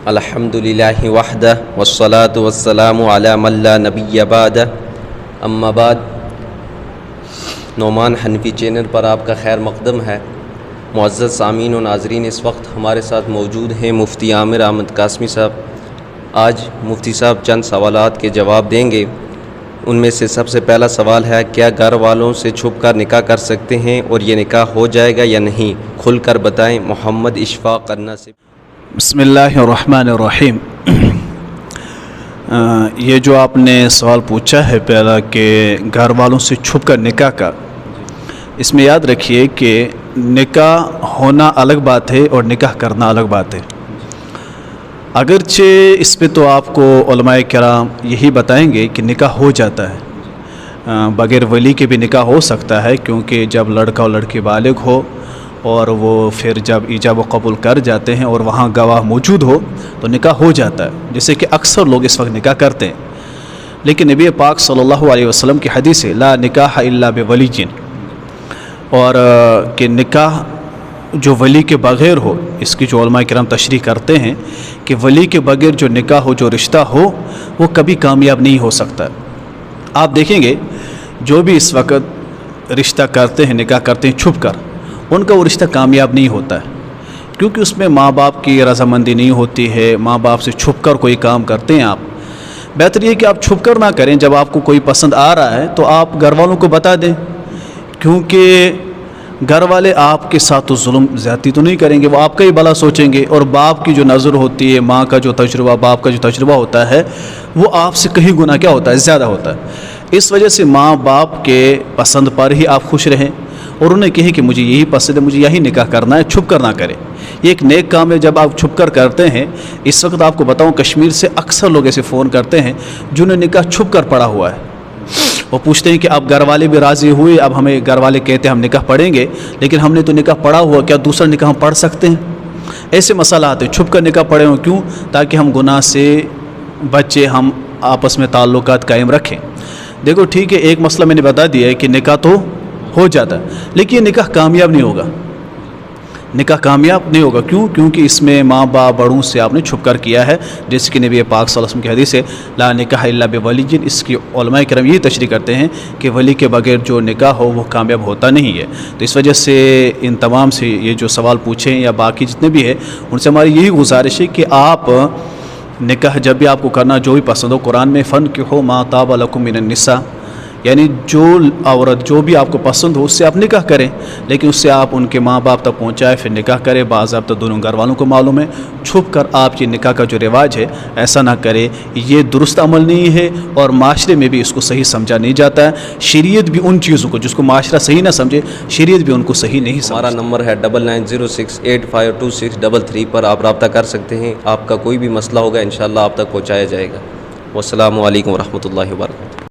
الحمدللہ وحدہ والصلاة والسلام علی من لا نبی بعدہ اما بعد۔ نعمان حنفی چینل پر آپ کا خیر مقدم ہے۔ معزز سامعین و ناظرین، اس وقت ہمارے ساتھ موجود ہیں مفتی عامر احمد قاسمی صاحب۔ آج مفتی صاحب چند سوالات کے جواب دیں گے۔ ان میں سے سب سے پہلا سوال ہے، کیا گھر والوں سے چھپ کر نکاح کر سکتے ہیں اور یہ نکاح ہو جائے گا یا نہیں؟ کھل کر بتائیں۔ محمد اشفاق کرنا سے۔ بسم اللہ الرحمن الرحیم۔ یہ جو آپ نے سوال پوچھا ہے پہلا کہ گھر والوں سے چھپ کر نکاح کا، اس میں یاد رکھیے کہ نکاح ہونا الگ بات ہے اور نکاح کرنا الگ بات ہے۔ اگرچہ اس پہ تو آپ کو علماء کرام یہی بتائیں گے کہ نکاح ہو جاتا ہے، بغیر ولی کے بھی نکاح ہو سکتا ہے، کیونکہ جب لڑکا اور لڑکی بالغ ہو اور وہ پھر جب ایجاب و قبول کر جاتے ہیں اور وہاں گواہ موجود ہو تو نکاح ہو جاتا ہے، جیسے کہ اکثر لوگ اس وقت نکاح کرتے ہیں۔ لیکن نبی پاک صلی اللہ علیہ وسلم کی حدیث ہے، لا نکاح الا بولی، اور کہ نکاح جو ولی کے بغیر ہو، اس کی جو علماء کرام تشریح کرتے ہیں کہ ولی کے بغیر جو نکاح ہو، جو رشتہ ہو، وہ کبھی کامیاب نہیں ہو سکتا۔ آپ دیکھیں گے جو بھی اس وقت رشتہ کرتے ہیں، نکاح کرتے ہیں چھپ کر، ان کا وہ رشتہ کامیاب نہیں ہوتا ہے، کیونکہ اس میں ماں باپ کی رضامندی نہیں ہوتی ہے۔ ماں باپ سے چھپ کر کوئی کام کرتے ہیں آپ، بہتر یہ کہ آپ چھپ کر نہ کریں۔ جب آپ کو کوئی پسند آ رہا ہے تو آپ گھر والوں کو بتا دیں، کیونکہ گھر والے آپ کے ساتھ تو ظلم زیادتی تو نہیں کریں گے، وہ آپ کا ہی بھلا سوچیں گے، اور باپ کی جو نظر ہوتی ہے، ماں کا جو تجربہ، باپ کا جو تجربہ ہوتا ہے، وہ آپ سے کہیں گنا کیا ہوتا ہے، زیادہ ہوتا ہے۔ اس وجہ سے ماں باپ کے پسند پر ہی آپ خوش رہیں اور انہیں کہیں کہ مجھے یہی پسند ہے، مجھے یہی نکاح کرنا ہے، چھپ کر نہ کریں۔ یہ ایک نیک کام ہے جب آپ چھپ کر کرتے ہیں۔ اس وقت آپ کو بتاؤں، کشمیر سے اکثر لوگ ایسے فون کرتے ہیں جنہوں نے نکاح چھپ کر پڑھا ہوا ہے۔ وہ پوچھتے ہیں کہ اب گھر والے بھی راضی ہوئے، اب ہمیں گھر والے کہتے ہیں ہم نکاح پڑھیں گے، لیکن ہم نے تو نکاح پڑھا ہوا، کیا دوسرا نکاح ہم پڑھ سکتے ہیں؟ ایسے مسئلہ آتے ہیں، چھپ کر نکاح پڑھے ہوں، کیوں؟ تاکہ ہم گناہ سے بچے، ہم آپس میں تعلقات قائم رکھیں۔ دیکھو ٹھیک ہے، ایک مسئلہ میں نے بتا دیا ہے کہ نکاح تو ہو جاتا ہے، لیکن یہ نکاح کامیاب نہیں ہوگا۔ نکاح کامیاب نہیں ہوگا، کیوں؟ کیونکہ اس میں ماں باپ بڑوں سے آپ نے چھپ کر کیا ہے، جیسے کہ نبی پاک صلی اللہ علیہ وسلم کی حدیث ہے، لا نکاح الا بولی۔ اس کی علماء کرام یہ تشریح کرتے ہیں کہ ولی کے بغیر جو نکاح ہو وہ کامیاب ہوتا نہیں ہے۔ تو اس وجہ سے ان تمام سے یہ جو سوال پوچھیں یا باقی جتنے بھی ہیں، ان سے ہماری یہی گزارش ہے کہ آپ نکاح جب بھی آپ کو کرنا جو بھی پسند ہو، قرآن میں فَانْكِحُوا مَا طَابَ لَكُم مِّنَ النِّسَاءِ، یعنی جو عورت جو بھی آپ کو پسند ہو اس سے آپ نکاح کریں، لیکن اس سے آپ ان کے ماں باپ تک پہنچائے پھر نکاح کریں۔ باضابطہ دونوں گھر والوں کو معلوم ہے، چھپ کر آپ یہ نکاح کا جو رواج ہے ایسا نہ کرے، یہ درست عمل نہیں ہے، اور معاشرے میں بھی اس کو صحیح سمجھا نہیں جاتا ہے۔ شریعت بھی ان چیزوں کو جس کو معاشرہ صحیح نہ سمجھے، شریعت بھی ان کو صحیح نہیں سمجھے۔ ہمارا نمبر ہے 9906852633 پر آپ رابطہ کر سکتے ہیں۔ آپ کا کوئی بھی مسئلہ ہوگا انشاءاللہ آپ تک پہنچایا جائے گا۔ والسلام علیکم ورحمۃ اللہ وبرکاتہ۔